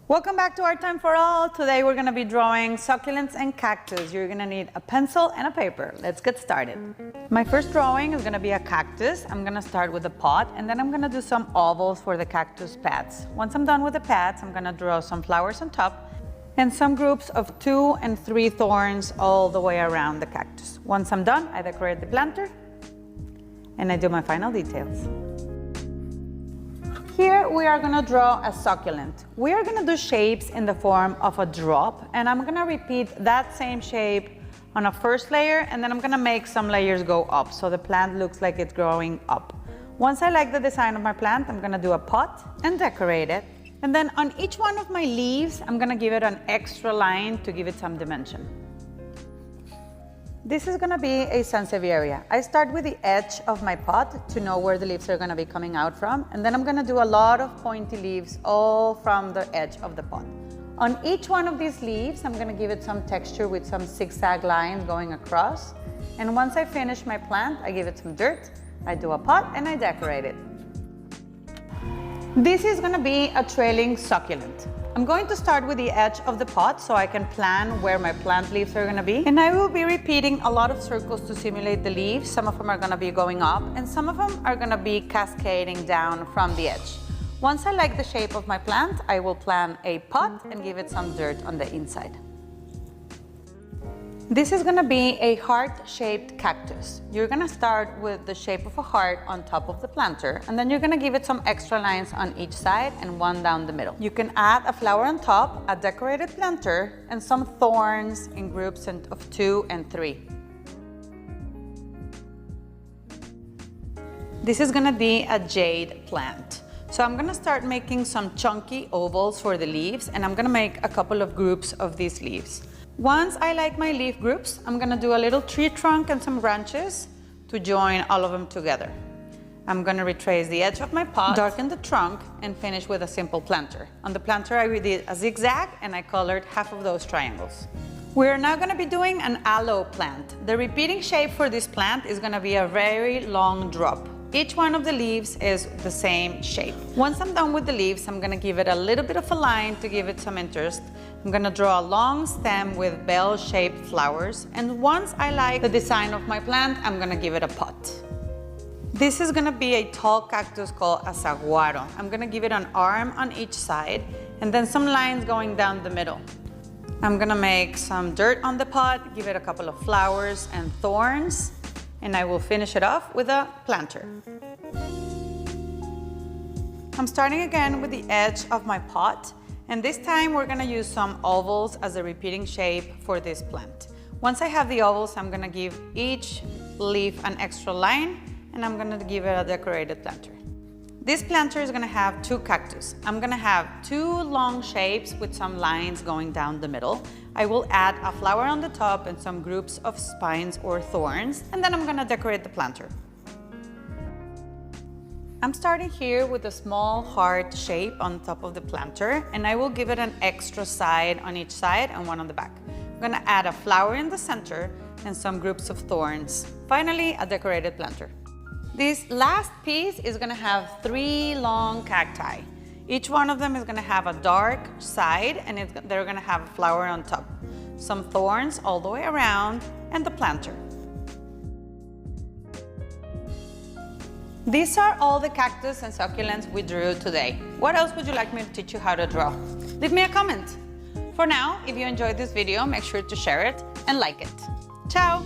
Welcome back to Art Time for All. Today we're going to be drawing succulents and cactus. You're going to need a pencil and a paper. Let's get started. My first drawing is going to be a cactus. I'm going to start with a pot and then I'm going to do some ovals for the cactus pads. Once I'm done with the pads, I'm going to draw some flowers on top and some groups of 2 and 3 thorns all the way around the cactus. Once I'm done, I decorate the planter and I do my final details. Here we are going to draw a succulent. We are going to do shapes in the form of a drop, and I'm going to repeat that same shape on a first layer, and then I'm going to make some layers go up so the plant looks like it's growing up. Once I like the design of my plant, I'm going to do a pot and decorate it. And then on each one of my leaves, I'm going to give it an extra line to give it some dimension. This is going to be a sansevieria. I start with the edge of my pot to know where the leaves are going to be coming out from, and then I'm going to do a lot of pointy leaves all from the edge of the pot. On each one of these leaves, I'm going to give it some texture with some zigzag lines going across. And once I finish my plant, I give it some dirt, I do a pot, and I decorate it. This is going to be a trailing succulent. I'm going to start with the edge of the pot so I can plan where my plant leaves are going to be. And I will be repeating a lot of circles to simulate the leaves. Some of them are going to be going up and some of them are going to be cascading down from the edge. Once I like the shape of my plant, I will plan a pot and give it some dirt on the inside. This is going to be a heart-shaped cactus. You're going to start with the shape of a heart on top of the planter, and then you're going to give it some extra lines on each side and one down the middle. You can add a flower on top, a decorated planter, and some thorns in groups of 2 and 3. This is going to be a jade plant. So I'm going to start making some chunky ovals for the leaves, and I'm going to make a couple of groups of these leaves. Once I like my leaf groups, I'm going to do a little tree trunk and some branches to join all of them together. I'm going to retrace the edge of my pot, darken the trunk, and finish with a simple planter. On the planter, I did a zigzag and I colored half of those triangles. We're now going to be doing an aloe plant. The repeating shape for this plant is going to be a very long drop. Each one of the leaves is the same shape. Once I'm done with the leaves, I'm going to give it a little bit of a line to give it some interest. I'm going to draw a long stem with bell-shaped flowers, and once I like the design of my plant, I'm going to give it a pot. This is going to be a tall cactus called a saguaro. I'm going to give it an arm on each side and then some lines going down the middle. I'm going to make some dirt on the pot, give it a couple of flowers and thorns, and I will finish it off with a planter. I'm starting again with the edge of my pot, and this time we're going to use some ovals as a repeating shape for this plant. Once I have the ovals, I'm going to give each leaf an extra line, and I'm going to give it a decorated planter. This planter is going to have 2 cactus. I'm going to have 2 long shapes with some lines going down the middle. I will add a flower on the top and some groups of spines or thorns, and then I'm going to decorate the planter. I'm starting here with a small heart shape on top of the planter, and I will give it an extra side on each side and one on the back. I'm going to add a flower in the center and some groups of thorns. Finally, a decorated planter. This last piece is going to have 3 long cacti. Each one of them is going to have a dark side and they're going to have a flower on top, some thorns all the way around, and the planter. These are all the cactus and succulents we drew today. What else would you like me to teach you how to draw? Leave me a comment. For now, if you enjoyed this video, make sure to share it and like it. Ciao!